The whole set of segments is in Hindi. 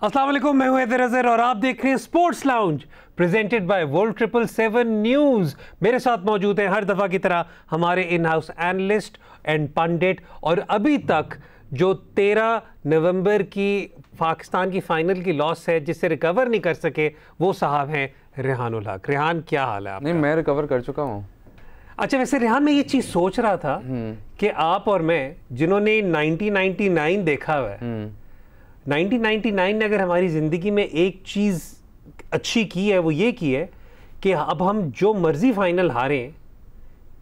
अस्सलाम वालेकुम, मैं हूं हैदर अजहर और आप देख रहे हैं sports Lounge presented by World 777 news. मेरे साथ मौजूद हैं हर दफ़ा की तरह हमारे इन हाउस एनालिस्ट एंड पंडित, और अभी तक जो 13 नवंबर की पाकिस्तान की फाइनल की लॉस है जिससे रिकवर नहीं कर सके, वो साहब हैं रेहानुल हक। रेहान, क्या हाल है आपका? नहीं, मैं रिकवर कर चुका हूँ। अच्छा, वैसे रेहान, मैं ये चीज़ सोच रहा था कि आप और मैं जिन्होंने 1999 देखा हुआ है, 1999 ने अगर हमारी ज़िंदगी में एक चीज़ अच्छी की है वो ये की है कि अब हम जो मर्जी फाइनल हारें,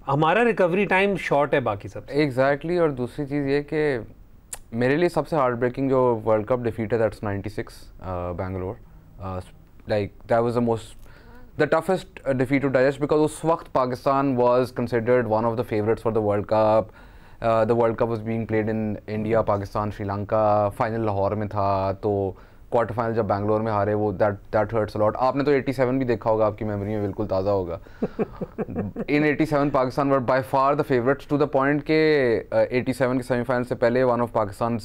हमारा रिकवरी टाइम शॉर्ट है बाकी सब। एग्जैक्टली। और दूसरी चीज़ ये कि मेरे लिए सबसे हार्ट ब्रेकिंग जो वर्ल्ड कप डिफीट है, that's 96 Bangalore. Like that was the toughest defeat to digest, because उस वक्त Pakistan was considered one of the favourites for the world cup. The world cup was being played in India, Pakistan, Sri Lanka. Final Lahore में था, तो क्वार्टर फाइनल जब बैंगलोर में हारे, वो दैट हर्ट्स अ लॉट। आपने तो 87 भी देखा होगा, आपकी मेमोरी में बिल्कुल ताज़ा होगा। In 87 Pakistan were by far the favourites, to the point के 87 के सेमीफाइनल से पहले one of Pakistan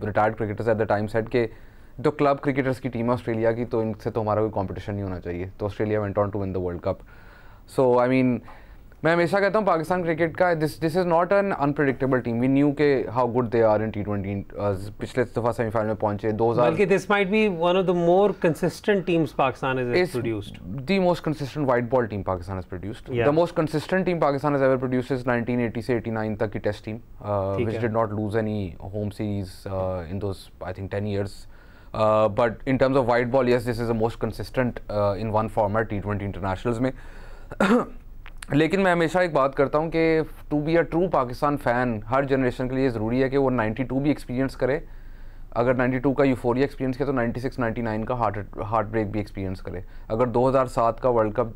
retired cricketers at the time said के जो क्लब क्रिकेटर्स की टीम है ऑस्ट्रेलिया की, तो इनसे तो हमारा कोई कॉम्पिटिशन नहीं होना चाहिए। तो Australia went on to win the world cup. So I mean, मैं हमेशा कहता हूँ पाकिस्तान क्रिकेट का this is not an unpredictable team. We knew के how good they are in T20। पिछले दफ़ा सेमीफाइनल में पहुंचे 2000। बल्कि this might be one of the more consistent teams Pakistan has produced. The most consistent white ball team Pakistan has produced. The most consistent team Pakistan has ever produced is 1980 से 89 तक की test team, which did not lose any home series in those I think 10 years. But in terms of white ball, yes, this is the most consistent in one format, T20 internationals में। लेकिन मैं हमेशा एक बात करता हूँ कि to be a true Pakistan fan हर जनरेशन के लिए ज़रूरी है कि वो 92 भी एक्सपीरियंस करे। अगर 92 का यूफोरिया एक्सपीरियंस किया तो 96-99 का हार्ट ब्रेक भी एक्सपीरियंस करे। अगर 2007 का वर्ल्ड कप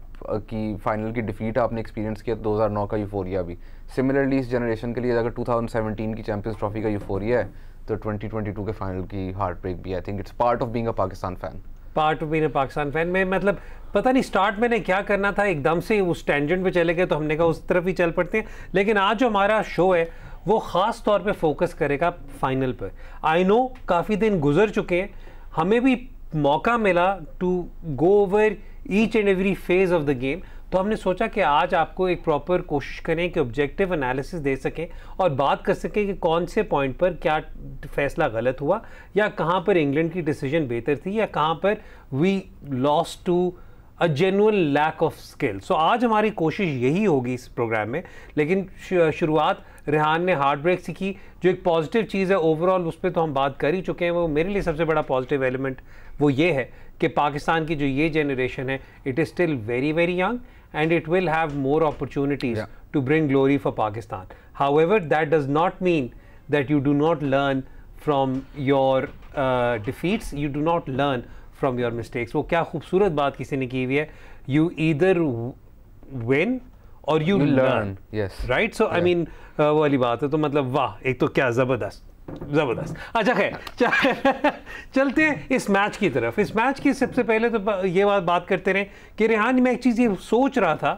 की फाइनल की डिफीट आपने एक्सपीरियंस किया तो 2009 का यूफोरिया भी। सिमिलरली इस जनरेशन के लिए अगर 2017 की चैम्पियंस ट्रॉफी का यूफोरिया है तो 2022 के फाइनल की हार्ट ब्रेक भी। आई think it's part of being a Pakistan fan. Part of being a Pakistan fan में, मतलब पता नहीं स्टार्ट मैंने क्या करना था, एकदम से उस टेंजेंट पे चले गए तो हमने कहा उस तरफ ही चल पड़ते हैं। लेकिन आज जो हमारा शो है वो ख़ास तौर पे फोकस करेगा फाइनल पर। आई नो काफ़ी दिन गुजर चुके हैं, हमें भी मौका मिला to go over each and every phase of the game, तो हमने सोचा कि आज आपको एक प्रॉपर कोशिश करें कि ऑब्जेक्टिव एनालिसिस दे सकें और बात कर सकें कि कौन से पॉइंट पर क्या फैसला गलत हुआ, या कहाँ पर इंग्लैंड की डिसीजन बेहतर थी, या कहाँ पर we lost to a genuine lack of skill. So आज हमारी कोशिश यही होगी इस प्रोग्राम में। लेकिन शुरुआत रेहान ने हार्ट ब्रेक से की, जो एक पॉजिटिव चीज़ है ओवरऑल उस पर तो हम बात कर ही चुके हैं। वो मेरे लिए सबसे बड़ा पॉजिटिव एलिमेंट वो ये है कि पाकिस्तान की जो ये जनरेशन है, it is still very very young and it will have more opportunities to bring glory for Pakistan. However, that does not mean that you do not learn from your defeats, you do not learn from your mistakes. वो क्या खूबसूरत बात किसी ने की हुई है, you either win or you learn. Yes. Right? So I mean, वो वाली बात है, तो मतलब वाह, एक तो क्या ज़बरदस्त। अच्छा खैर, चलते हैं इस मैच की तरफ। इस मैच की सबसे पहले तो ये बात करते रहे कि रेहान, मैं एक चीज़ ये सोच रहा था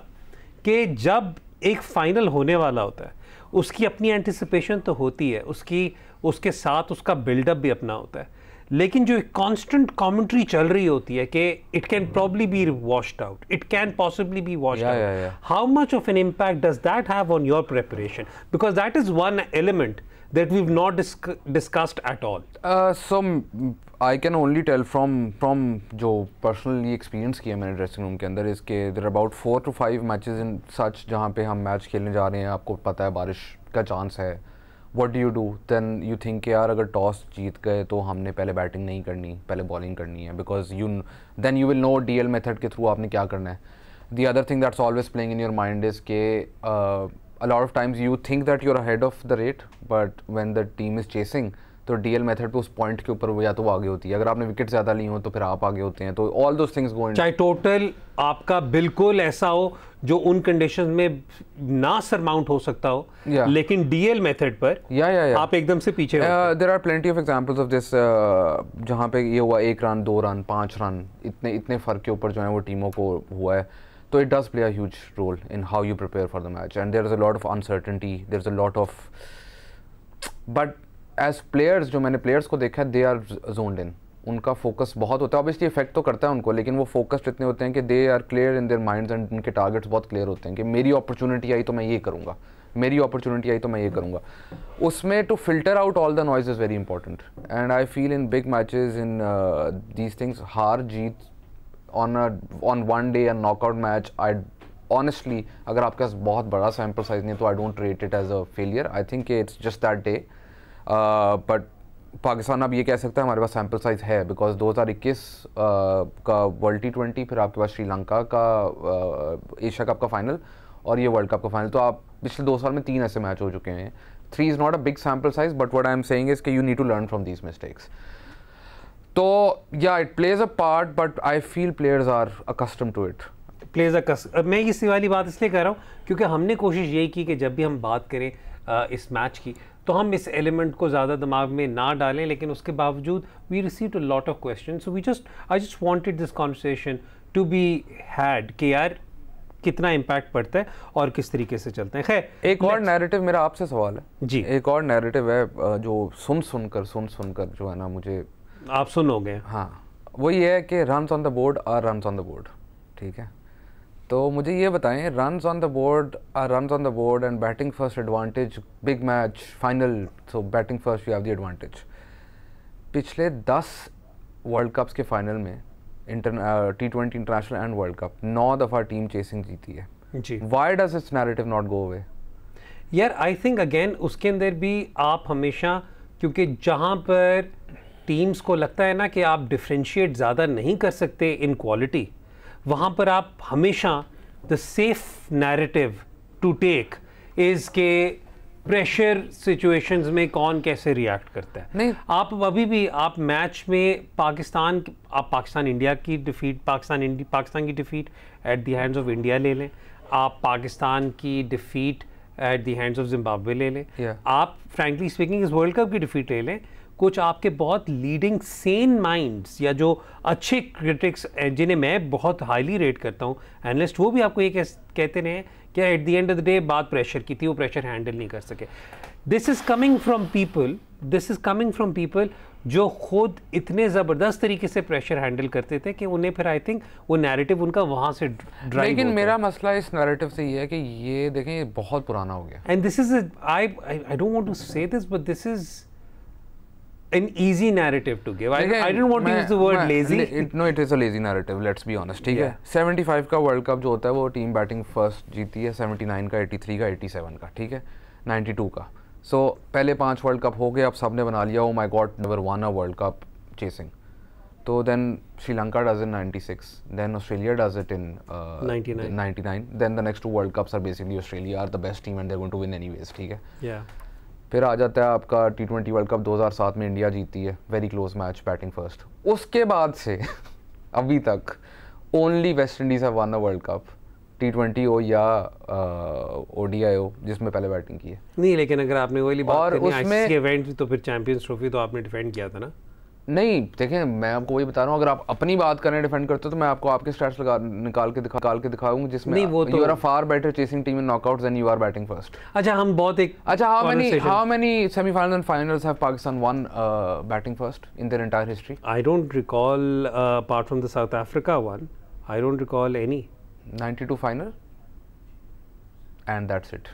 कि जब एक फाइनल होने वाला होता है उसकी अपनी एंटिसिपेशन तो होती है, उसके साथ उसका बिल्डअप भी अपना होता है, लेकिन जो कांस्टेंट कमेंट्री चल रही होती है कि it can probably be washed out, it can possibly be washed out, how much of an impact does that have on your preparation? Because that is one element that we've not discussed at all. So I can only tell from जो personally experience किया मैंने ड्रेसिंग रूम के अंदर, इसके there are about 4 to 5 matches in such जहाँ पे हम मैच खेलने जा रहे हैं, आपको पता है बारिश का चांस है। What do you do? Then you think कि यार अगर टॉस जीत गए तो हमने पहले बैटिंग नहीं करनी, पहले बॉलिंग करनी है, because then you will know DL method के थ्रू आपने क्या करना है। The other thing that's always playing in your mind is कि a lot of times you think that you're ahead of the rate, but when the team is chasing, तो DL मेथड पे उस पॉइंट के ऊपर या तो वो आगे होती है, अगर आपने विकेट ज़्यादा ली हो तो फिर आप आगे होते हैं, तो all those things go in। चाहे टोटल आपका बिल्कुल ऐसा हो जो उन कंडीशन में ना सरमाउंट हो सकता हो, लेकिन DL मेथड पर आप एकदम से पीछे there are plenty of examples of this, जहाँ पे ये हुआ 1 रन 2 रन 5 रन, इतने फ़र्क के ऊपर जो है वो टीमों को हुआ है। So it does play a huge role in how you prepare for the match, and there is a lot of uncertainty, there's a lot of, but as players, जो मैंने players को देखा, they are zoned in, उनका फोकस बहुत होता है, ऑब्वियसली इफेक्ट तो करता है उनको, लेकिन वो फोकस्ड इतने होते हैं कि they are clear in their minds and उनके टारगेट्स बहुत क्लियर होते हैं कि मेरी अपॉर्चुनिटी आई तो मैं ये करूँगा, मेरी अपॉर्चुनिटी आई तो मैं ये करूँगा। उसमें to filter out all the noise is very important and I feel in big matches in these things, हार जीत on one day and knockout match, I honestly अगर आपके पास बहुत बड़ा सैम्पल साइज नहीं है तो I don't rate it as a failure, I think it's just that day. But Pakistan अब ये कह सकता है हमारे पास सैम्पल साइज है, बिकॉज 2021 का वर्ल्ड T20, फिर आपके पास श्रीलंका का एशिया कप का फाइनल और ये वर्ल्ड कप का फाइनल, तो आप पिछले 2 साल में 3 ऐसे मैच हो चुके हैं। 3 is not a big sample size, but what I am saying is कि you need to learn from these mistakes. तो या it plays a part, but I feel players are accustomed to it. मैं इसी वाली बात इसलिए कर रहा हूँ क्योंकि हमने कोशिश यही की कि जब भी हम बात करें इस मैच की तो हम इस एलिमेंट को ज़्यादा दिमाग में ना डालें, लेकिन उसके बावजूद we received a lot of question, so I just wanted this conversation to be had कि यार कितना इम्पैक्ट पड़ता है और किस तरीके से चलते हैं। खैर एक और नैरेटिव मेरा आपसे सवाल है जी, एक और नैरेटिव है जो सुन सुनकर जो है ना मुझे आप सुनोगे, हाँ, वो ये है कि runs on the board are runs on the board, ठीक है। तो मुझे ये बताएं, runs on the board are runs on the board and batting first advantage, big match final, so batting first you have the advantage. पिछले 10 वर्ल्ड कप्स के फाइनल में T20 international and world cup 9 दफ़ा टीम चेसिंग जीती है जी। Why does its narrative not go away? यार आई थिंक अगेन उसके अंदर भी आप हमेशा, क्योंकि जहाँ पर टीम्स को लगता है ना कि आप डिफ्रेंशिएट ज़्यादा नहीं कर सकते इन क्वालिटी, वहाँ पर आप हमेशा the safe narrative to take is के प्रेशर सिचुएशंस में कौन कैसे रिएक्ट करता है। नहीं, आप अभी भी आप मैच में पाकिस्तान इंडिया की डिफीट, पाकिस्तान की defeat at the hands of India ले लें, आप पाकिस्तान की defeat at the hands of Zimbabwe ले लें, आप फ्रैंकली स्पीकिंग इस वर्ल्ड कप की डिफीट ले लें, कुछ आपके बहुत लीडिंग सेन माइंड्स या जो अच्छे क्रिटिक्स जिन्हें मैं बहुत हाईली रेट करता हूँ, एनालिस्ट, वो भी आपको ये कहते रहे कि at the end of the day बात प्रेशर की थी, वो प्रेशर हैंडल नहीं कर सके। This is coming from people जो खुद इतने ज़बरदस्त तरीके से प्रेशर हैंडल करते थे कि उन्हें फिर आई थिंक वो नैरेटिव उनका वहाँ से ड्राइव। लेकिन मेरा मसला इस नैरेटिव से ये है कि ये देखें ये बहुत पुराना हो गया, and this is I don't want to say this, but this is an easy narrative to give. I didn't want to use the word lazy. No, it is a lazy narrative. Let's be honest. ठीक है, 75 का वर्ल्ड कप जो होता है वो टीम बैटिंग फर्स्ट जीती है, 79 का, 83 का, 87 का, ठीक है, 92 का। सो पहले 5 वर्ल्ड कप हो गए, अब सबने बना लिया oh my god never won a world cup chasing. तो then Sri Lanka does in 96, then Australia does it in 99, then the next 2 world cups are basically Australia are the best team and they are going to win anyways, ठीक है। फिर आ जाता है आपका T20 वर्ल्ड कप 2007 में इंडिया जीती है, very close match, batting first. उसके बाद से अभी तक only West Indies have one a world cup, T20 हो या ODI हो, जिसमें पहले बैटिंग की है। नहीं, लेकिन अगर आपने वही बात और करनी उसमें ICC इवेंट, तो फिर चैंपियंस ट्रॉफी तो आपने डिफेंड किया था ना। नहीं, देखें मैं आपको वही बता रहा हूँ, अगर आप अपनी बात करें डिफेंड करते हो तो मैं आपको आपके स्टैट्स निकाल के दिखाऊंगा जिसमें you are a far better chasing team in knockouts than you are batting first. अच्छा, हम बहुत एक how many semifinals and finals have Pakistan won batting first in their entire history? I don't recall apart from the South Africa one, I don't recall any. 92 final and that's it.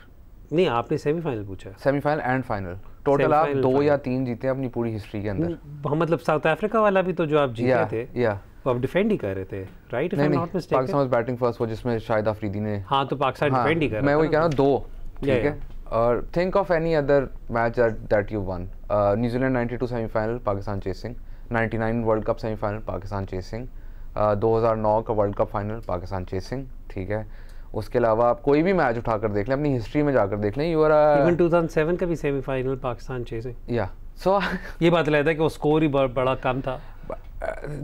नहीं, आपने सेमीफाइनल पूछा। सेमीफाइनल एंड फाइनल टोटल आप 2 या 3 जीते हैं अपनी पूरी हिस्ट्री के अंदर। मतलब साउथ अफ्रीका वाला भी तो जो आप जीते थे, वो आप डिफेंड ही कर रहे थे, right? If I am not mistaken, Pakistan was batting first, वो जिसमें शाहिद अफरीदी ने, हाँ, तो पाकिस्तान डिफेंड ही कर रहा था। मैं वही कह रहा हूं 2, ठीक है। और think of any other match that you one. New Zealand 92 semifinal, Pakistan chasing. 99 world cup semifinal, Pakistan chasing. 2009 का world Cup final, Pakistan chasing, ठीक है। उसके अलावा आप कोई भी मैच उठाकर देख लें, अपनी हिस्ट्री में जाकर देख लें, यू आर इवन 2007 का भी सेमीफाइनल पाकिस्तान चेसिंग। या सो ये बात लगता है कि वो स्कोर ही बड़ा कम था।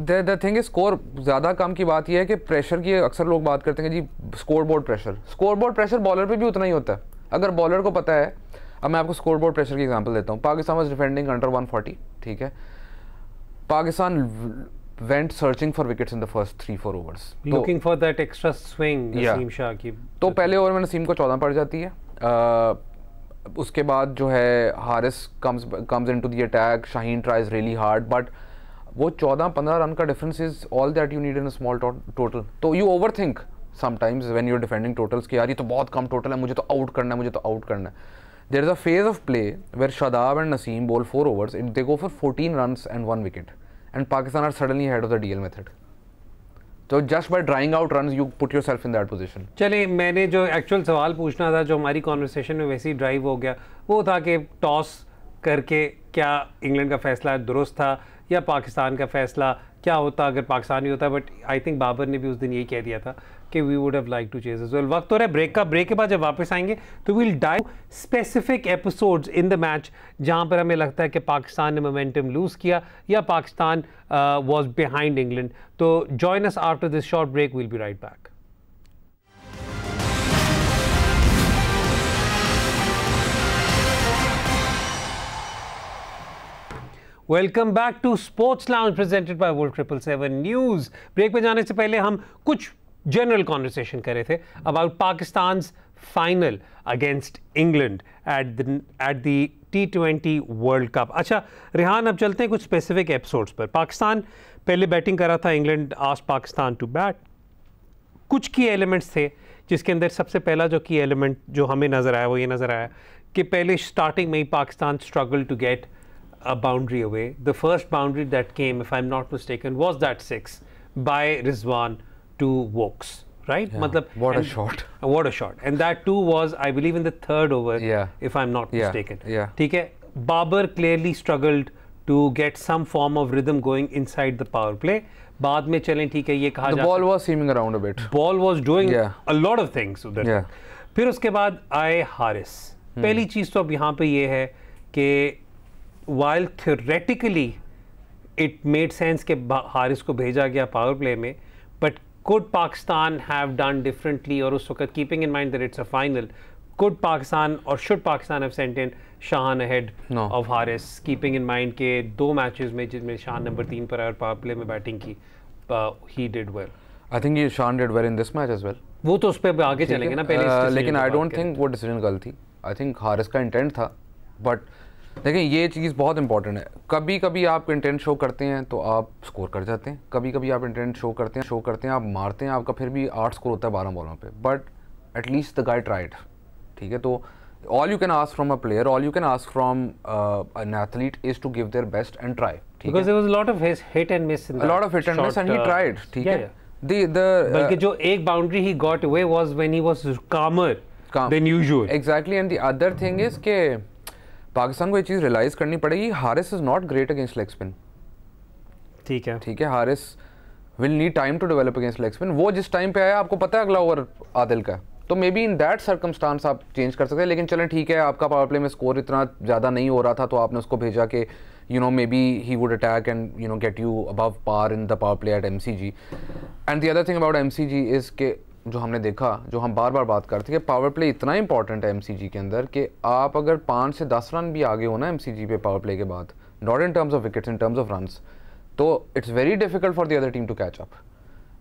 द थिंग इज स्कोर ज़्यादा कम की बात यह है कि प्रेशर की अक्सर लोग बात करते हैं कि जी स्कोर बोर्ड प्रेशर बॉलर पे भी उतना ही होता है। अगर बॉलर को पता है, अब मैं आपको स्कोर बोर्ड प्रेशर की एग्जांपल देता हूँ। पाकिस्तान वाज डिफेंडिंग अंडर 140, ठीक है। Pakistan went searching for wickets in the first 3-4 overs, looking for that extra swing, Naseem Shah की। तो पहले ओवर में नसीम को 14 पड़ जाती है। उसके बाद जो है Haris comes into the attack, Shaheen tries really hard, but वो 14-15 रन का difference is all that you need in a small total. तो you overthink sometimes when you are defending totals कि यार ये तो बहुत कम टोटल है, मुझे तो आउट करना है, मुझे तो आउट करना है. There is a phase of play where Shadab and Naseem bowl 4 overs, they go for 14 runs and 1 wicket, and Pakistan are suddenly ahead of the DL method. तो just by drying out runs you put yourself in that position. चले, मैंने जो एक्चुअल सवाल पूछना था जो हमारी कॉन्वर्सेशन में वैसे ही ड्राइव हो गया, वो था कि टॉस करके क्या इंग्लैंड का फैसला दुरुस्त था या पाकिस्तान का फैसला क्या होता अगर पाकिस्तान ही होता. बट आई थिंक बाबर ने भी उस दिन यही कह दिया था कि we would have like to chase as well. वक्त हो रहा है ब्रेक का. ब्रेक के बाद जब वापस आएंगे तो will dive specific episodes in the match जहां पर हमें लगता है कि पाकिस्तान ने मोमेंटम लूज किया या पाकिस्तान वाज बिहाइंड इंग्लैंड. तो join us after this short break. Will be right back. Welcome back to Sports Lounge presented by World 777 News. Break पे जाने से पहले हम कुछ जनरल कॉन्वर्सेशन कर रहे थे about Pakistan's final against England at the T20 World cup. अच्छा रेहान, अब चलते हैं कुछ स्पेसिफिक एपिसोड्स पर. पाकिस्तान पहले बैटिंग कर रहा था. England asked Pakistan to bat. कुछ की एलिमेंट्स थे जिसके अंदर सबसे पहला जो की एलिमेंट जो हमें नज़र आया वो ये नज़र आया कि पहले स्टार्टिंग में ही Pakistan struggle to get a boundary away. The first boundary that came, if I'm not mistaken, was that 6 by Rizwan to Wokes, right? Yeah. Matlab, what a shot. What a shot. And that too was, I believe, in the third over, if I'm not mistaken. Yeah. ठीक है. Babar clearly struggled to get some form of rhythm going inside the power play. बाद में चलें, ठीक है, ये कहा The ball was seaming around a bit. Ball was doing a lot of things उधर. Yeah. फिर उसके बाद आए हारिस. पहली चीज़ तो अब यहाँ पे ये है कि while theoretically it made sense कि हारिस को भेजा गया पावर प्ले में, but could Pakistan have done differently? और उस वक्त keeping in mind that it's a final, could Pakistan or should Pakistan have sent in Shahan ahead of Haris, keeping in mind के 2 मैचेस में जिसमें शान नंबर 3 पर आया और पावर प्ले में बैटिंग की, he did well. I think Shahan did well in this match as well. वो तो उस पर आगे चलेंगे ना पहले. लेकिन I don't think वो डिसीजन गलत थी. I think हारिस का इंटेंट था, बट देखिए ये चीज़ बहुत इंपॉर्टेंट है. कभी कभी आप इंटेंट शो करते हैं तो आप स्कोर कर जाते हैं, कभी कभी आप इंटेंट शो करते हैं आप मारते हैं, आपका फिर भी 8 स्कोर होता है 12 बॉलों पे, but at least the guy tried. ठीक है, तो all you can ask from a player, all you can ask from an athlete is to give their best and try. Because there was a lot of hit and miss in that. A lot of hit and miss and he tried. ठीक है. बल्कि जो एक boundary he got away was when he was calmer than usual. Exactly, and the other thing is के पाकिस्तान को ये चीज़ रियलाइज़ करनी पड़ेगी, Haris is not great against leg spin. ठीक है, Haris will need time to develop against leg spin. वो जिस टाइम पे आया आपको पता है अगला ओवर आदिल का, तो may be in that circumstance आप चेंज कर सकते हैं. लेकिन चलें ठीक है, आपका पावर प्ले में स्कोर इतना ज़्यादा नहीं हो रहा था तो आपने उसको भेजा कि you know maybe he would attack and you know get you above par in the power play at MCG. And the other thing about MCG is के जो हमने देखा, जो हम बार बार बात करते हैं कि पावर प्ले इतना इंपॉर्टेंट है MCG के अंदर कि आप अगर 5 से 10 रन भी आगे हो ना MCG पे पावर प्ले के बाद, not in terms of wickets, in terms of runs, तो it's very difficult for the other team to catch up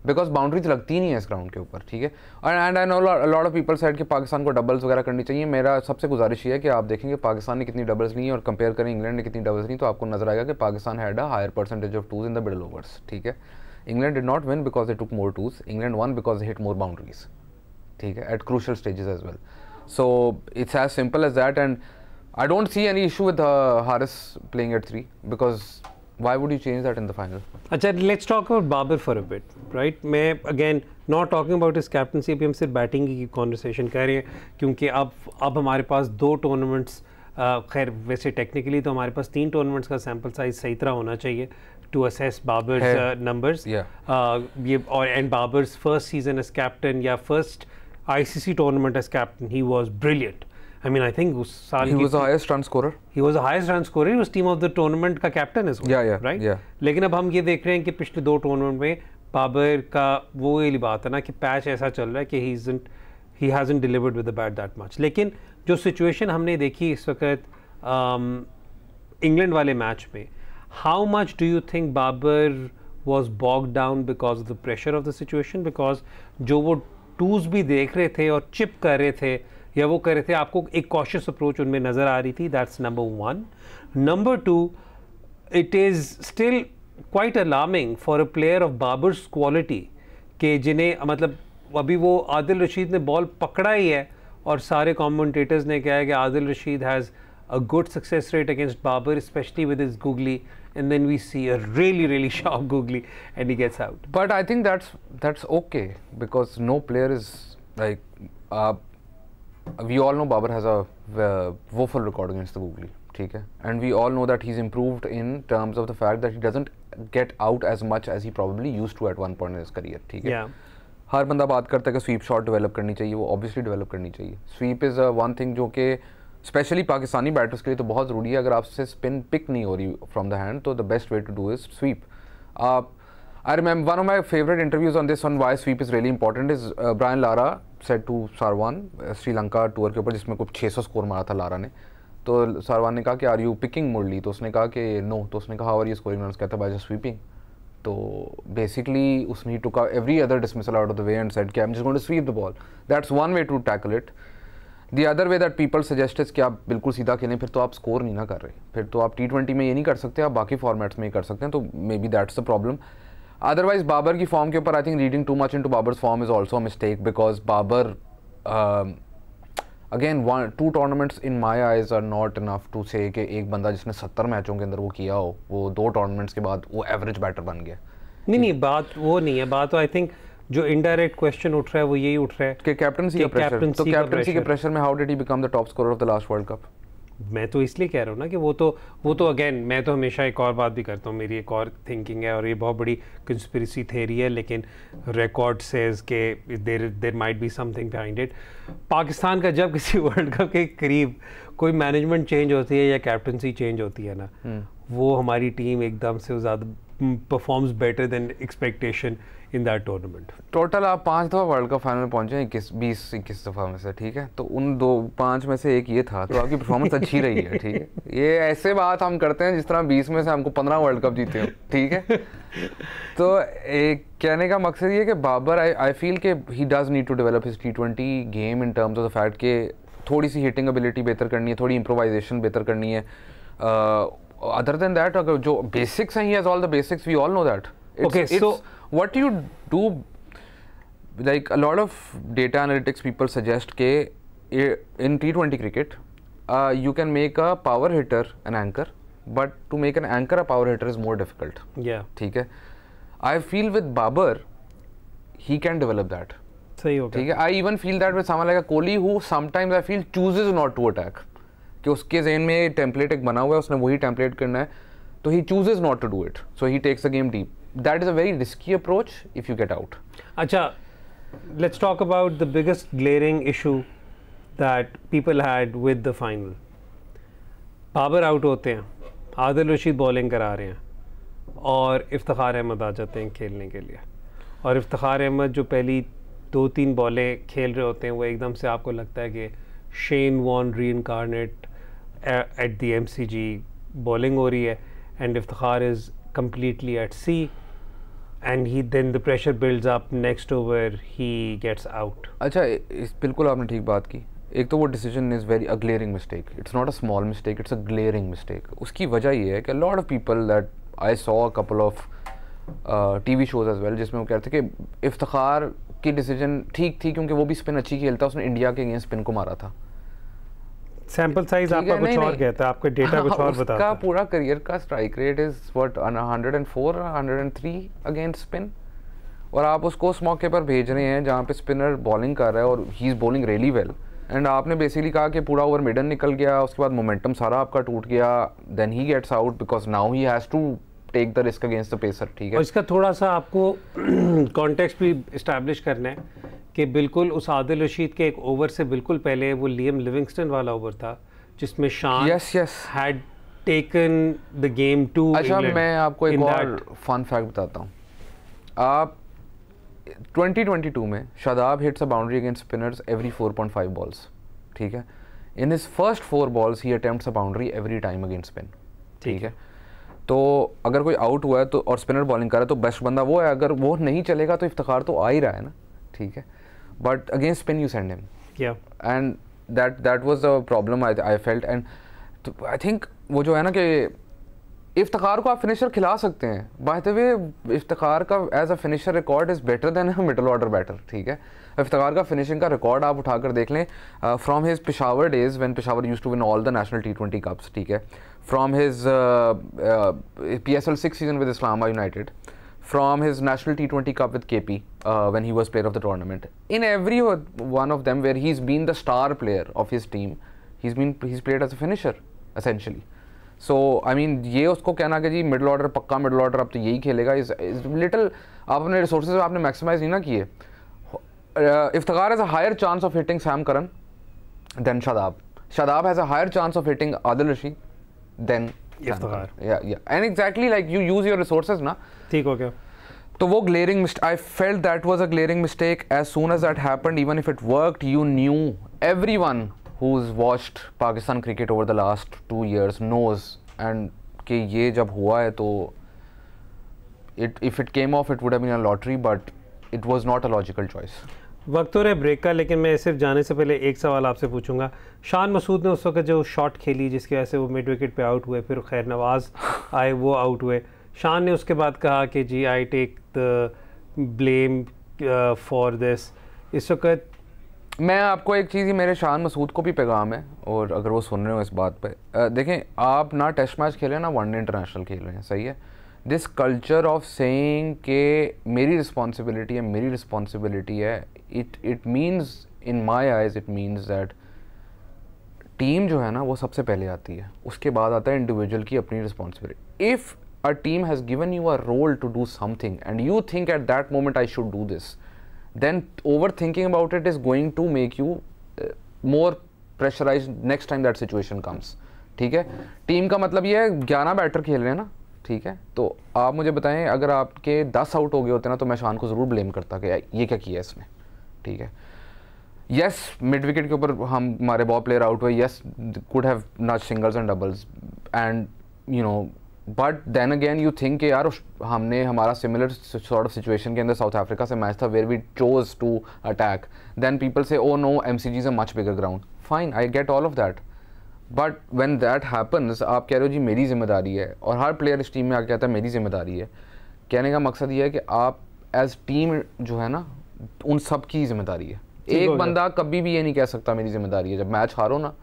because boundaries लगती नहीं है इस ग्राउंड के ऊपर. ठीक है, and I know lot of people said कि पाकिस्तान को डबल्स वगैरह करनी चाहिए. मेरा सबसे गुजारिश ये है कि आप देखेंगे पाकिस्तान ने कितनी डबल्स ली और कंपेयर करें इंग्लैंड ने कितनी डबल्स ली, तो आपको नजर आएगा कि Pakistan had a higher percentage of 2s in the middle overs. ठीक है, England did not win because they took more 2s. England won because they hit more boundaries. ठीक है, at crucial stages as well. So it's as simple as that, and I don't see any issue with Haris playing at 3 because why would you change that in the final? अच्छा, let's talk about Babar for a bit, right? मैं again not talking about his captaincy, अभी हम सिर्फ बैटिंग की कॉन्वर्सेशन कर रहे हैं क्योंकि अब हमारे पास 2 टूर्नामेंट्स, खैर वैसे टेक्निकली तो हमारे पास 3 टूर्नामेंट्स का सैम्पल साइज सही तरह होना चाहिए to assess Babar's numbers. ये और and Babar's first season as captain या first ICC tournament as captain, he was brilliant. I mean, I think उस साल he was the highest run scorer. He was the highest run scorer. He was team of the tournament का captain as well. Right? लेकिन अब हम ये देख रहे हैं कि पिछले 2 टूर्नामेंट में बाबर का वो वाली बात है ना कि पैच ऐसा चल रहा है कि he hasn't delivered with the bat that much. लेकिन जो सिचुएशन हमने देखी इस वक्त इंग्लैंड वाले मैच में, how much do you think Babar was bogged down because of the pressure of the situation? Because जो वो 2s भी देख रहे थे और चिप कर रहे थे या वो कर रहे थे, आपको एक cautious approach उनमें नज़र आ रही थी. That's number 1. Number 2, it is still quite alarming for a player of Babar's quality कि जिन्हें मतलब अभी वो आदिल रशीद ने बॉल पकड़ा ही है और सारे कमेंटेटर्स ने कहा है कि Adil Rashid has a good success rate against Babar, especially with his googly, and then we see a really sharp googly and he gets out. But I think that's okay because no player is like we all know Babar has a woeful record against the googly, ठीक है, and we all know that he's improved in terms of the fact that he doesn't get out as much as he probably used to at one point in his career, ठीक है. Yeah. हर बंदा बात करता है कि स्वीप शॉट डेवलप करनी चाहिए, वो ऑब्वियसली डेवलप करनी चाहिए. स्वीप इज़ वन थिंग जो कि स्पेशली पाकिस्तानी बैटर्स के लिए तो बहुत ज़रूरी है. अगर आपसे स्पिन पिक नहीं हो रही फ्रॉम द हैंड तो the best way to do is sweep. I remember one of my favourite interviews on this on why sweep is really important is Brian Lara said to Sarwan Sri Lanka tour के ऊपर जिसमें कुछ 600 स्कोर मारा था लारा ने. तो सारवान ने कहा कि आर यू पिकिंग मुरली, तो उसने कहा कि नो. तो उसने कहा how are you scoring runs, कहता है बाय जस्ट स्वीपिंग. तो बेसिकली उसने took every other dismissal out of the way and said कि I am just going to sweep the ball. That's one way to tackle it. The other way that people suggest is कि आप बिल्कुल सीधा खेलें, फिर तो आप स्कोर नहीं ना कर रहे. फिर तो आप T20 में ये नहीं कर सकते, आप बाकी फॉर्मेट्स में ही कर सकते हैं. तो maybe that's the problem. Otherwise Babar की फॉर्म के ऊपर I think reading too much into Babar's form is also a mistake because Babar again 2 tournaments in my eyes are not enough to say कि एक बंदा जिसने 70 मैचों के अंदर वो किया हो वो 2 टूर्नामेंट्स के बाद वो एवरेज बैटर बन गया. नहीं बात वो नहीं है. बात तो आई थिंक जो इनडायरेक्ट क्वेश्चन उठ रहा है वो यही उठ रहा है कि कैप्टनसी का प्रेशर. तो कैप्टनसी के प्रेशर में how did he become the top scorer of the last world cup. मैं तो इसलिए कह रहा हूँ ना कि वो तो अगेन मैं तो हमेशा एक और बात भी करता हूँ, मेरी एक और थिंकिंग है और ये बहुत बड़ी कंस्पिरेसी थ्योरी है, लेकिन रिकॉर्ड सेज के there might be something behind it. Pakistan का जब किसी वर्ल्ड कप के करीब कोई मैनेजमेंट चेंज होती है या कैप्टनसी चेंज होती है ना, वो हमारी टीम एकदम से ज़्यादा performs better than expectation in that tournament. Total आप 5 दफ़ा वर्ल्ड कप फाइनल में पहुंचे, 21 दफ़ा में से, ठीक है. तो उन 5 में से एक ये था, तो आपकी परफॉर्मेंस अच्छी रही है, ठीक है. ये ऐसे बात हम करते हैं जिस तरह 20 में से हमको 15 वर्ल्ड कप जीते हो, ठीक है. तो एक कहने का मकसद ये कि बाबर आई फील कि he does need to develop his T20 game in terms of the fact कि थोड़ी सी हिटिंग एबिलिटी बेहतर करनी है, थोड़ी इम्प्रोवाइजेशन बेहतर करनी है. अदर देन दैट अगर जो बेसिक्स हैं, he has all the basics, we all know that. So what you do, like a lot of data analytics people suggest ke in T20 cricket you can make a power hitter an anchor, but to make an anchor a power hitter is more difficult. Yeah, ठीक है. I feel with Babar he can develop that. सही होगा. ठीक है. I even feel that with someone like a Kohli who sometimes I feel chooses not to attack, कि उसके ज़हन में टेम्पलेट एक बना हुआ है, उसने वही टेम्पलेट करना है, तो he chooses not to do it, so he takes the game deep. That is a very risky approach if you get out. Acha, let's talk about the biggest glaring issue that people had with the final. Babar out होते हैं, आदिल रशीद बॉलिंग करा रहे हैं और इफ्तिखार अहमद आ जाते हैं खेलने के लिए. और इफ्तिखार अहमद जो पहली 2-3 बॉलें खेल रहे होते हैं वो एकदम से आपको लगता है कि Shane Warne reincarnate at the MCG bowling हो रही है and Iftikhar is completely at sea. And then the pressure builds up, next over he gets out. अच्छा, इस बिल्कुल आपने ठीक बात की. एक तो वो decision is very a glaring mistake. It's not a small mistake, it's a glaring mistake. उसकी वजह ये है कि lot of people that I saw a couple of TV shows as well जिसमें वो कहते थे कि इफ्तिखार की डिसीजन ठीक थी क्योंकि वो भी स्पिन अच्छी खेलता, उसने इंडिया के अगेंस्ट स्पिन को मारा था. सैंपल साइज आपका कुछ और कहता है, आपका डेटा कुछ और बताता है. उसका पूरा करियर का strike rate is what 104 103 against spin, और आप उसको उस मौके पर भेज रहे हैं जहाँ पे स्पिनर बॉलिंग कर रहा है और he is bowling really well, and आपने बेसिकली कहा कि पूरा ओवर मिडन निकल गया, उसके बाद मोमेंटम सारा आपका टूट गया, then he gets out because now he has to take the risk against the pacer. ठीक है. और इसका थोड़ा सा आपको कॉन्टेक्स्ट भी इस्टेब्लिश करना है कि बिल्कुल उस आदिल रशीद के एक ओवर से बिल्कुल पहले वो लियम लिविंगस्टन वाला ओवर था जिसमें Shan had taken the game to. अच्छा, मैं आपको एक और फन फैक्ट बताता हूँ. आप 2022 में Shadab hits a boundary against spinners every 4.5 balls. ठीक है. In his first 4 balls he attempts a boundary every time against spin. ठीक है. तो अगर कोई आउट हुआ है तो और स्पिनर बॉलिंग कर रहा है तो बेस्ट बंदा वो है. अगर वो नहीं चलेगा तो इफ्तिखार तो आ ही रहा है ना. ठीक है. But against spin you send him. And that was the problem I felt. And I think वो जो है ना कि इफ्तिखार को आप फिनिशर खिला सकते हैं, बाय द वे इफ्तिखार का as a finisher record is better than a middle order batter, ठीक है। इफ्तिखार का फिनिशिंग का रिकॉर्ड आप उठाकर देख लें from his Peshawar days when Peshawar used to win all the national T20 cups, ठीक है, from his PSL 6 season with Islamabad United, from his national T20 cup with KP when he was player of the tournament. In every one of them where he's been the star player of his team, he's played as a finisher essentially. So I mean ये उसको कहना कि जी मिडल ऑर्डर पक्का मिडल ऑर्डर अब तो यही खेलेगा is little, आप अपने रिसोर्सेज आपने मैक्सिमाइज नहीं ना किए। Iftikhar has a higher chance of hitting Sam Curran than Shadab, Shadab has a higher chance of hitting Adil Rashid than Iftikhar, and exactly like you use your resources ना, ठीक हो गया। तो वो glaring I felt that was a glaring mistake as soon as that happened, even if it worked, you knew, everyone who's watched Pakistan cricket over the last 2 years knows and कि ये जब हुआ है तो if it came off it would have been a lottery but it was not a logical choice. वक्त हो रहा है ब्रेक का, लेकिन मैं सिर्फ जाने से पहले एक सवाल आपसे पूछूंगा। शान मसूद ने उस वक्त जो शॉट खेली जिसकी वजह से वो मिड विकेट पे आउट हुए, फिर खैर नवाज आए वो आउट हुए, शान ने उसके बाद कहा कि जी I take the blame for this. इस वक्त मैं आपको एक चीज़, ही मेरे शान मसूद को भी पैगाम है और अगर वो सुन रहे हो इस बात पे, देखें आप ना टेस्ट मैच खेल रहे हैं ना वनडे इंटरनेशनल खेल रहे हैं, सही है। दिस कल्चर ऑफ सेइंग कि मेरी रिस्पॉन्सिबिलिटी है, मेरी रिस्पॉन्सिबिलिटी है, it means in my eyes it means that team जो है ना वो सबसे पहले आती है, उसके बाद आता है इंडिविजुअल की अपनी responsibility. If a team has given you a role to do something and you think at that moment I should do this, then overthinking about it is going to make you more pressurized next time that situation comes. ठीक है, टीम का मतलब ये है 11 बैटर खेल रहे हैं ना, ठीक है, तो आप मुझे बताएं अगर आपके 10 आउट हो गए होते ना तो मैं शान को ज़रूर ब्लेम करता कि ये क्या किया इसने, ठीक है. यस, मिड विकेट के ऊपर हमारे बॉल प्लेयर आउट हुए, yes could have not singles and doubles and you know, but then again you think कि यार हमने हमारा सिमिलर सॉर्ट ऑफ सिचुएशन के अंदर साउथ अफ्रीका से मैच था where we chose to attack, then people say oh no MCG is a much bigger ground, fine, I get all of that, but when that happens आप कह रहे हो जी मेरी जिम्मेदारी है, और हर प्लेयर इस टीम में आके कहता है मेरी जिम्मेदारी है. कहने का मकसद ये है कि आप एज टीम जो है ना उन सब की जिम्मेदारी है. एक बंदा कभी भी ये नहीं कह सकता मेरी जिम्मेदारी है. जब मैच हारो ना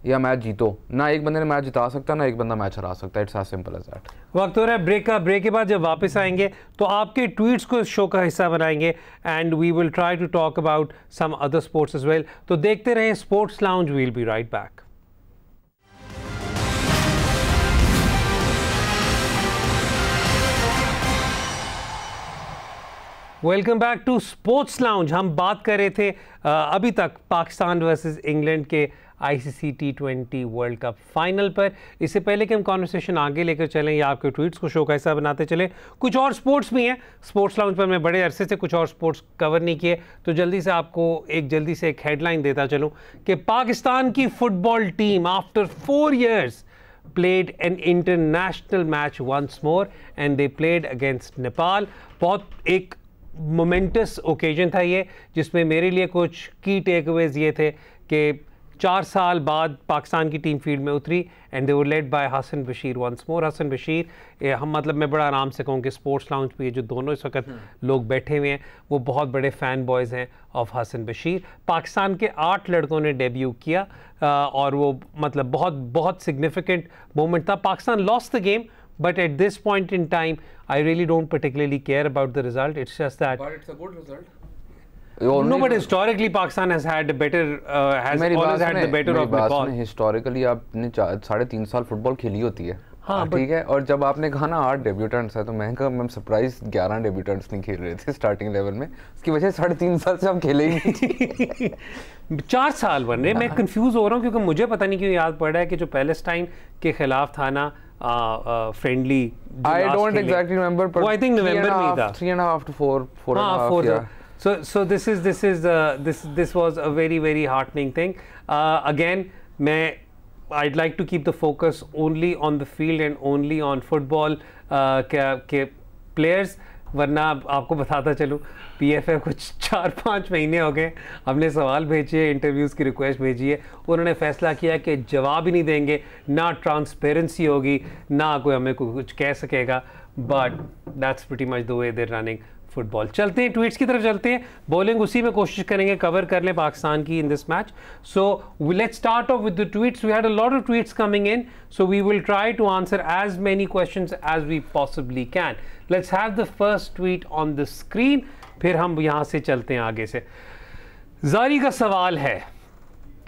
या मैच जीतो ना, एक बंदे ने मैच जिता सकता ना एक बंदा मैच हरा सकता है. It's as simple as that. वक्त हो रहा है ब्रेक का. ब्रेक के बाद जब वापस आएंगे तो आपके ट्वीट्स को इस शो का हिस्सा बनाएंगे and we will try to talk about some other sports as well. तो देखते रहें Sports Lounge. We will be right back. Welcome back to Sports Lounge. हम बात कर रहे थे अभी तक पाकिस्तान वर्सेस इंग्लैंड के ICC T20 World Cup final पर. इससे पहले कि हम कॉन्वर्सेशन आगे लेकर चलें या आपके ट्वीट्स को शो का हिस्सा बनाते चलें, कुछ और स्पोर्ट्स भी हैं स्पोर्ट्स लाउंज पर. मैं बड़े अरसे से कुछ और स्पोर्ट्स कवर नहीं किए, तो जल्दी से एक हेडलाइन देता चलूँ कि पाकिस्तान की football team after 4 years played an international match once more and they played against Nepal. बहुत एक मोमेंटस ओकेजन था ये, जिसमें मेरे लिए कुछ की टेकअवेज ये थे कि 4 साल बाद पाकिस्तान की टीम फील्ड में उतरी and they were led by Hasan Bashir once more. Hasan Bashir हम मतलब मैं बड़ा आराम से कहूँ कि स्पोर्ट्स लाउंज पे जो दोनों इस वक्त लोग बैठे हुए हैं वो बहुत बड़े फ़ैन बॉयज़ हैं ऑफ हसन बशीर. पाकिस्तान के 8 लड़कों ने डेब्यू किया और वो मतलब बहुत सिग्निफिकेंट मोमेंट था. Pakistan lost the game, but at this point in time I really don't particularly care about the result. It's just that but it's a good result. No, but historically Pakistan has had a better has always had the better of Nepal. Historically आपने 3.5 साल फुटबॉल खेली होती है. हाँ ठीक है, और जब आपने कहा ना 8 डेब्यूटेंट्स है तो मैं कहा मैं सरप्राइज 11 डेब्यूटेंट्स नहीं खेल रहे थे स्टार्टिंग लेवल में. उसकी वजह 3.5 साल से हम खेले ही नहीं. 4 साल बन रहे. मैं कंफ्यूज हो रहा हूँ क्योंकि मुझे पता नहीं क्यों याद पड़ रहा है कि जो पैलेस्टाइन के खिलाफ था ना friendly, I don't exactly remember, but I think November में था. 3.5 to 4.5. Yeah. So this was a very heartening thing. Again, I'd like to keep the focus only on the field and only on football के players. वरना आपको बताता चलूँ PFA कुछ 4-5 महीने हो गए, हमने सवाल भेजे, इंटरव्यूज़ की रिक्वेस्ट भेजी है, उन्होंने फैसला किया कि जवाब ही नहीं देंगे, ना ट्रांसपेरेंसी होगी, ना कोई हमें कुछ कह सकेगा. But that's pretty much the way they're running football. चलते हैं ट्वीट्स की तरफ चलते हैं. बॉलिंग उसी में कोशिश करेंगे कवर कर लें पाकिस्तान की in this match. So let's start off with the tweets. We had a lot of tweets coming in, so we will try to answer as many questions as we possibly can. Let's have the first tweet on the screen, फिर हम यहाँ से चलते हैं आगे से. जारी का सवाल है,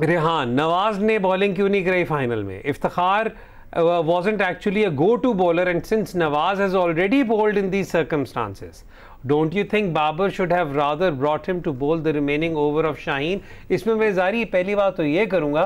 रेहान, नवाज ने बॉलिंग क्यों नहीं कराई फाइनल में? Iftikhar wasn't actually a go-to bowler, and since Nawaz has already bowled in these circumstances, don't you think Babar should have rather brought him to bowl the remaining over of Shaheen? इसमें मैं जारी पहली बात तो ये करूँगा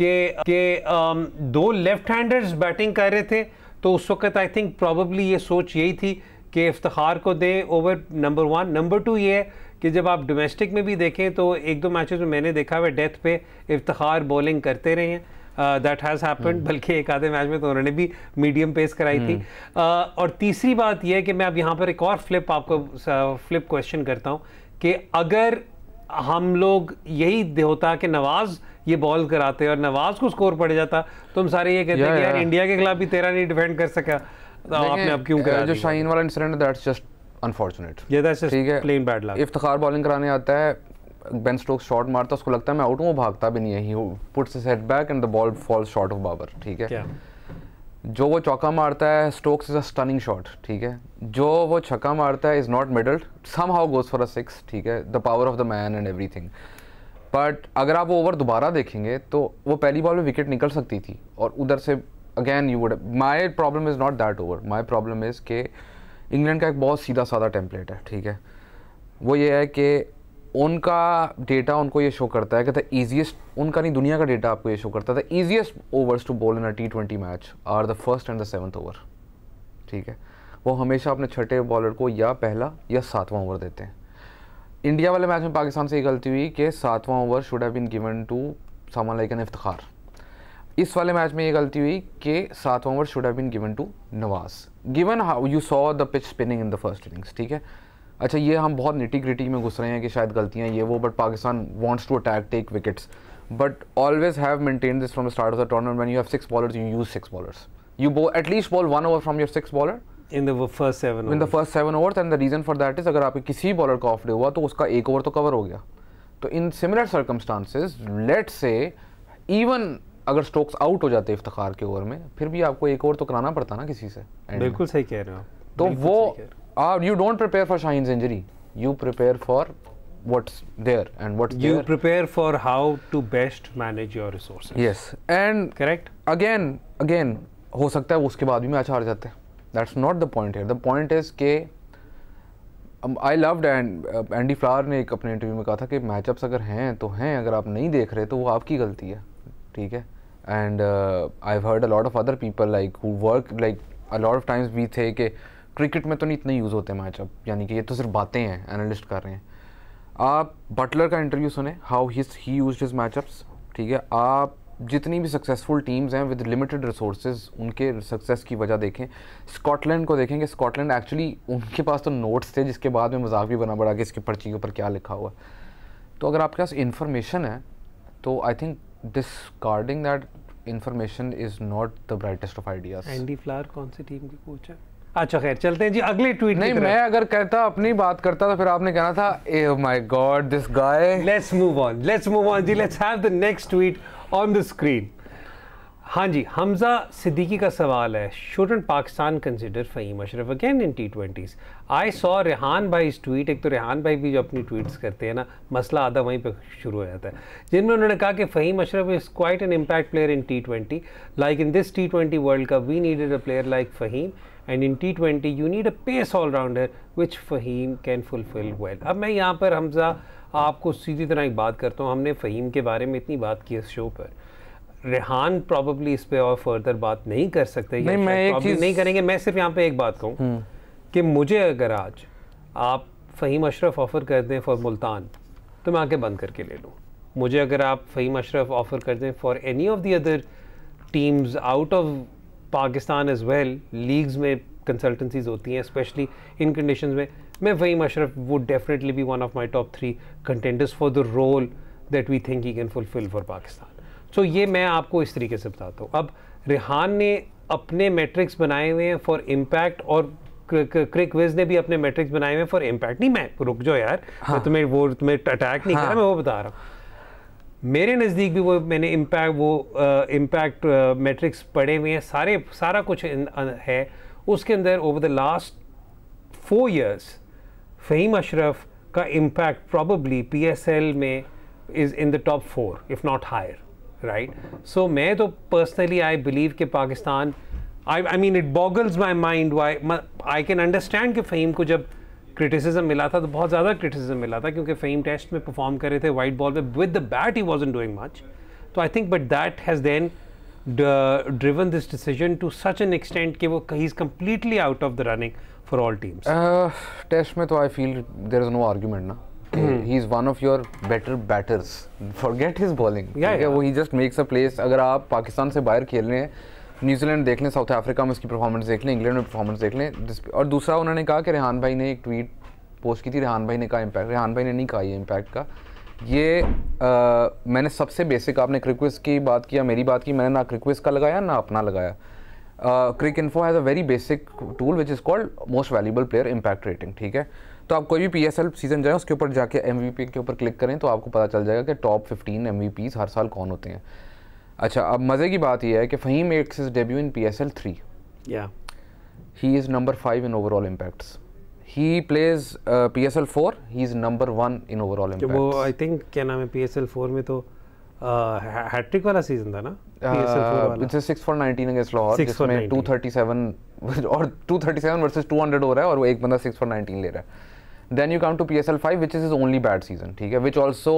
कि दो लेफ्ट हैंडर्स बैटिंग कर रहे थे, तो उस वक्त आई थिंक प्रॉबली ये सोच यही थी कि इफ्तिखार को दे ओवर नंबर 1. नंबर 2 ये है कि जब आप डोमेस्टिक में भी देखें तो एक दो मैचेस में मैंने देखा हुआ डेथ पे इफ्तिखार बॉलिंग करते रहे हैं. दैट हैज़ हैपेंड, बल्कि एक आधे मैच में तो उन्होंने भी मीडियम पेस कराई थी. और तीसरी बात यह है कि मैं अब यहाँ पर एक और फ्लिप क्वेश्चन करता हूँ कि अगर हम लोग यही होता कि नवाज ये बॉल कराते और नवाज को स्कोर पड़ जाता, तो हम सारे ये कहते हैं कि यार इंडिया के खिलाफ भी तेरा नहीं डिफेंड कर सका, तो आपने अब क्यों करा? जो शाहीन वाला इंसिडेंट, दैट्स जस्ट अनफॉर्चुनेट. ठीक है, plain bad luck. Iftikhar bowling कराने आता है, बेन स्टोक्स शॉट मारता, उसको लगता है मैं आउट हूँ, वो भागता भी नहीं है, he puts his head back and the ball falls short of Babar. ठीक है, जो वो चौका मारता है, Stokes is a stunning shot. ठीक है, जो वो छक्का मारता है is not middled, somehow goes for a 6. ठीक है, the power of the man and everything. But अगर आप वो ओवर दोबारा देखेंगे तो वो पहली बॉल में विकेट निकल सकती थी, और उधर से again you would. My problem is not that over, my problem is कि इंग्लैंड का एक बहुत सीधा साधा टेम्पलेट है. ठीक है, वो ये है कि उनका डेटा उनको ये शो करता है कि द ईजीएस्ट, उनका नहीं दुनिया का डेटा आपको ये शो करता है, the easiest overs to bowl in a T20 match are the first and the 7th over. ठीक है, वो हमेशा अपने छठे बॉलर को या पहला या 7वां ओवर देते हैं. इंडिया वाले मैच में पाकिस्तान से ये गलती हुई कि 7वां over should have been given to someone like an Iftikhar. इस वाले मैच में ये गलती हुई कि 7वां over should have been given to Nawaz, given how you saw the pitch spinning in the first innings. ठीक है, अच्छा ये हम बहुत निटी ग्रिटी में घुस रहे हैं कि शायद गलतियां ये वो, but Pakistan wants to attack, take wickets, but always have maintain this from the start of the tournament. When you have 6 bowlers, you use 6 bowlers, you bowl at least bowl 1 over from your 6th bowler in the first 7 overs. In the first 7 overs, and the reason for that is अगर आपके किसी बॉलर का ऑफ डे हुआ तो उसका 1 ओवर तो कवर हो गया. तो in similar circumstances, let's say even अगर स्टोक्स आउट हो जाते इफ्तिखार के ओवर में, फिर भी आपको 1 ओवर तो कराना पड़ता ना किसी से. बिल्कुल सही कह रहे हो. तो वो you don't prepare for Shaheen's injury, you prepare for what's there and what's you there. prepare for how to best manage your resources. Yes, and correct. Again हो सकता है उसके बाद भी मैच हार जाते हैं. That's not the point here. The point is कि I loved एंडी फ्लावर ने एक अपने इंटरव्यू में कहा था कि मैचअप्स अगर हैं तो हैं, अगर आप नहीं देख रहे तो वो आपकी गलती है. ठीक है, and I've heard a lot of other people like who work like a lot of times we थे कि क्रिकेट में तो नहीं इतने यूज़ होते मैचअप, यानी कि ये तो सिर्फ बातें हैं, एनालिस्ट कर रहे हैं. आप बटलर का इंटरव्यू सुने, how he used his matchups. ठीक है, आप जितनी भी सक्सेसफुल टीम्स हैं विद लिमिटेड रिसोर्सेज, उनके सक्सेस की वजह देखें. स्कॉटलैंड को देखेंगे, स्कॉटलैंड एक्चुअली उनके पास तो नोट्स थे जिसके बाद में मजाक भी बना पड़ा कि इसके पर्ची के ऊपर क्या लिखा हुआ. तो अगर आपके पास इन्फॉर्मेशन है तो I think discarding that information is not the brightest of ideas. Andy flower कौन सी टीम की कोच है? अच्छा खैर, चलते हैं जी अगले ट्वीट. नहीं, मैं अगर कहता अपनी बात करता तो फिर आपने कहना था ए my god this guy. Let's move on जी. Let's have the next tweet on the screen. हाँ जी, हमजा सिद्दीकी का सवाल है, shouldn't Pakistan consider Faheem Ashraf again in T20s? I saw Rehan भाई इस ट्वीट. एक तो रेहान भाई भी जो अपनी ट्वीट्स करते हैं ना, मसला आधा वहीं पे शुरू हो जाता है, जिनमें उन्होंने कहा कि Fahim Ashraf is quite an impact player in T20. Like in this T20 World Cup we needed a player like Fahim, and in T20 you need a pace all-rounder which Fahim can fulfill well. अब मैं यहाँ पर हमजा आपको सीधी तरह एक बात करता हूँ. हमने फ़हीम के बारे में इतनी बात की इस शो पर, रेहान प्रॉबली इस पे और फर्दर बात नहीं कर सकते. नहीं, मैं एक चीज़ नहीं करेंगे. मैं सिर्फ यहाँ पे एक बात कहूँ कि मुझे अगर आज आप फ़हीम अशरफ ऑफ़र कर दें फॉर मुल्तान तो मैं आके बंद करके ले लूँ. मुझे अगर आप फ़हीम अशरफ ऑफ़र कर दें for any of the other teams out of Pakistan as well, leagues में कंसल्टेंसीज होती हैं, स्पेशली इन कंडीशंस में, मैं Faheem Ashraf would definitely be one of my top 3 contenders for the role that we think he can fulfil for Pakistan. So ये मैं आपको इस तरीके से बताता हूँ। अब रिहान ने अपने मैट्रिक्स बनाए हुए हैं फॉर इम्पैक्ट, और क्रिक विज ने भी अपने मैट्रिक्स बनाए हुए हैं फॉर इम्पैक्ट। नहीं, मैं रुक जाओ यार, हाँ। मैं तुम्हें अटैक नहीं कर रहा, मैं वो बता रहा हूँ। मेरे नज़दीक भी वो मैंने इम्पैक्ट मैट्रिक्स पढ़े हुए हैं, सारा कुछ है उसके अंदर। Over the last 4 years Faheem Ashraf का इम्पैक्ट प्रॉबली PSL में is in the top 4 if not higher, right. So मैं तो पर्सनली आई बिलीव कि Pakistan, I mean it boggles my mind why I can understand कि फ़हीम को जब क्रिटिसिज्म मिला था तो बहुत ज़्यादा क्रिटिसिज्म मिला था, क्योंकि फ़हीम टेस्ट में परफॉर्म कर रहे थे वाइट बॉल पे with the bat, he wasn't doing much. तो I think but that has then driven this decision to such an extent कि वो he is completely out of the running for all teams. Test में तो I feel there is no argument ना, he is one of your better batters, forget his bowling, वो he just makes a place। अगर आप पाकिस्तान से बाहर खेल रहे हैं, न्यूजीलैंड देख लें, साउथ अफ्रीका में उसकी परफॉर्मेंस देख लें, इंग्लैंड में परफॉर्मेंस देख लें। और दूसरा उन्होंने कहा कि रेहान भाई ने एक ट्वीट पोस्ट की थी, रेहान भाई ने कहा इम्पैक्ट, रेहान भाई ने नहीं कहा ये इम्पैक्ट का। ये मैंने सबसे बेसिक, आपने क्रिकविज की बात किया, मेरी बात की, मैंने ना क्रिकविज का लगाया ना अपना लगाया। Cricinfo has a very basic tool which is called most valuable player impact rating, ठीक है। तो आप कोई भी PSL सीजन जाएँ, उसके ऊपर जाके MVP के ऊपर क्लिक करें तो आपको पता चल जाएगा कि टॉप 15 MVPs हर साल कौन होते हैं। अच्छा, अब मज़े की बात यह है कि Fahim makes his debut in PSL 3, he is number 5 in overall impacts. He plays PSL 4, he is number 1 in overall impacts. वो आई थिंक क्या नाम है PSL 4 में तो हैट्रिक वाला सीजन था ना, PSL 4 वाला। इट्स 6 for 19 अगेंस्ट लाहौर, जिसमें 237 और 237 वर्सेस 200 हो रहा है और वो एक बंदा 6 for 19 ले रहा है। Then you come to PSL 5 which is his only bad season, ठीक है, which also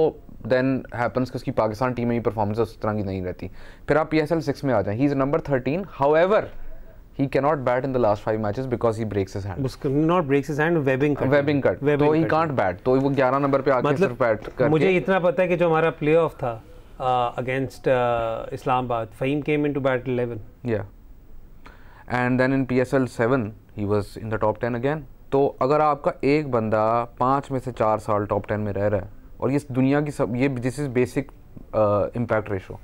then happens कि उसकी पाकिस्तान टीम में ही परफॉर्मेंस उस तरह की नहीं रहती। फिर आप PSL 6 में आ जाएं, he is number 13, however he cannot bat in the last 5 matches because he breaks his hand. Not breaks his hand, webbing cut, तो he can't bat, तो वो 11 नंबर पे आके सिर्फ बैट करके। मुझे इतना पता है कि जो हमारा प्ले ऑफ था against Islamabad, Fahim came into bat 11, and then in PSL 7 he was in the top 10 again। तो अगर आपका एक बंदा 5 में से 4 साल टॉप 10 में रह रहा है, और ये दुनिया की सब, ये this is basic impact ratio,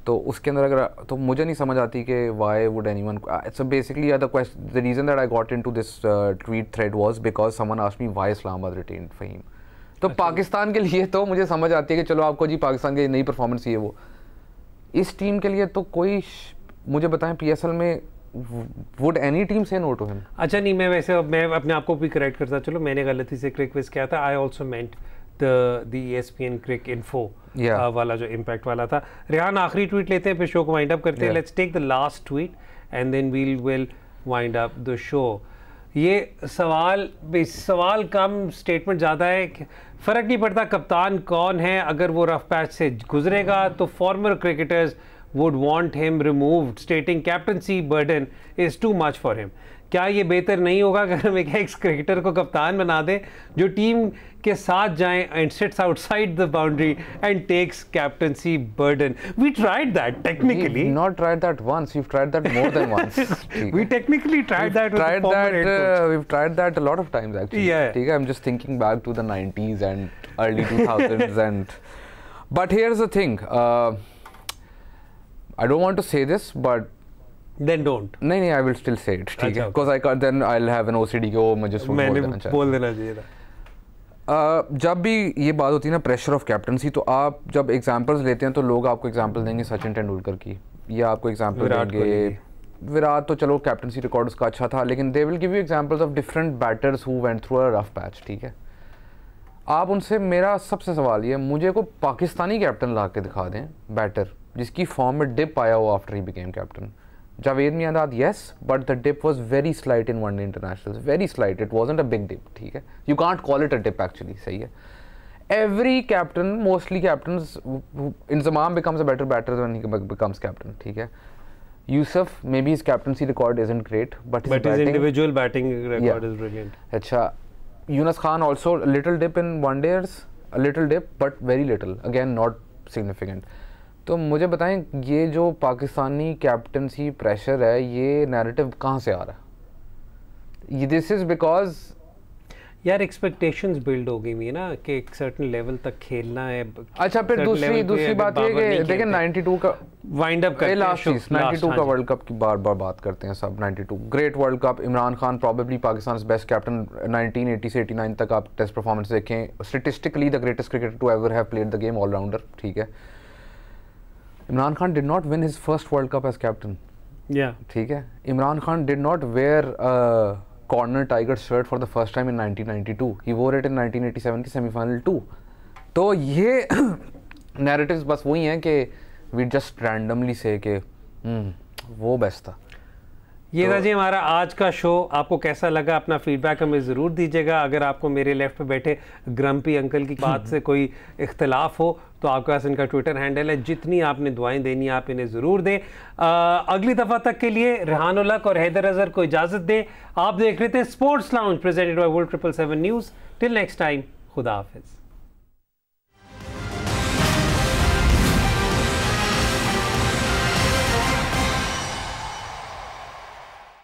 तो उसके अंदर अगर, तो मुझे नहीं समझ आती कि why would anyone. It's basically the reason that I got into this tweet thread was because someone asked me why Islamabad retained Fahim. तो पाकिस्तान के लिए तो मुझे समझ आती है कि चलो आपको जी पाकिस्तान की नई परफॉर्मेंस चाहिए, वो इस टीम के लिए तो कोई, मुझे बताएं PSL में would any team say no to him? अच्छा नहीं, मैं अपने आप को भी करेक्ट करता, चलो मैंने गलती से क्रिक विज किया था। I also meant the ESPN Cricinfo वाला जो इम्पैक्ट वाला था। रेहान आखिरी ट्वीट लेते हैं, फिर शो को वाइंड अप करते हैं। Let's take the last tweet and then we will wind up the show. ये सवाल कम, स्टेटमेंट ज़्यादा है। फ़र्क नहीं पड़ता कप्तान कौन है, अगर वो रफ पैच से गुजरेगा तो farmer cricketers would want him removed, stating captaincy burden is too much for him। क्या ये बेहतर नहीं होगा अगर हम एक एक्स क्रिकेटर को कप्तान बना दें जो टीम के साथ जाएं and sits outside the boundary and takes captaincy burden? We tried that technically. We've not tried that once. We've tried that more than once. We technically tried that with the former head coach. We've tried that a lot of times actually. Yeah. I'm just thinking back to the 90s and early 2000s and. But here's the thing. I don't want to say this, but then don't. नहीं, I will still say it, ठीक है, because I can't, then I'll have an OCD कि वो मुझे बोल देना चाहिए था। जब भी ये बात होती है ना प्रेशर ऑफ कैप्टनसी, तो आप जब एग्जांपल्स लेते हैं तो लोग आपको एग्जांपल देंगे सचिन तेंदुलकर की, या आपको एग्जांपल देंगे विराट, तो चलो कैप्टनसी रिकॉर्ड उसका अच्छा था, लेकिन they will give you examples of different batters who went through a rough patch, ठीक है। आप उनसे, मेरा सबसे सवाल ये, मुझे को पाकिस्तानी कैप्टन ला के दिखा दें बैटर जिसकी फॉर्म में डिप आया हो after he became captain. Javed Miandad, yes, but the dip was very slight in one day internationals, very slight, it wasn't a big dip, ठीक है, you can't call it a dip actually, सही है। Every captain, mostly captains, Inzamam becomes a better batter when he becomes captain, ठीक है। Yusuf, maybe his captaincy record isn't great, but his individual batting record is brilliant. अच्छा, Yunus Khan also a little dip in one days, a little dip, but very little, again not significant। तो मुझे बताएं, ये जो पाकिस्तानी कैप्टनसी प्रेशर है, ये नैरेटिव कहाँ से आ रहा है? दिस इज बिकॉज यार एक्सपेक्टेशंस बिल्ड हो गई हुई है ना कि एक सर्टेन लेवल तक खेलना है। अच्छा फिर दूसरी बात ये कि देखिए 92 का वाइंड अप करते लास्ट चीज 92 का वर्ल्ड कप की बार बात करते हैं सब। 92 great World Cup, Imran Khan probably Pakistan best captain 1980 से 89 तक आप टेस्ट परफॉर्मेंस देखें, statistically the greatest cricketer to ever have played the game, allrounder, ठीक है। Imran Khan did not win his first World Cup as captain, ठीक है। Imran Khan did not wear corner tiger shirt for the first time in 1992, he wore it इन 1987 की सेमीफाइनल 2। तो ये नैरेटिव्स बस वही हैं कि वी जस्ट रैंडमली से कि वो बेस्ट था। ये था जी हमारा आज का शो। आपको कैसा लगा अपना फीडबैक हमें ज़रूर दीजिएगा। अगर आपको मेरे लेफ्ट पे बैठे ग्रम्पी अंकल की बात से कोई इख्तलाफ हो तो आपके पास इनका ट्विटर हैंडल है, जितनी आपने दुआएं देनी आप इन्हें ज़रूर दें। अगली दफ़ा तक के लिए रेहान उल हक और हैदर अज़हर को इजाज़त दें। आप देख रहे थे sports Lounge presented by World 777 news. Till next time, खुदा हाफिज़।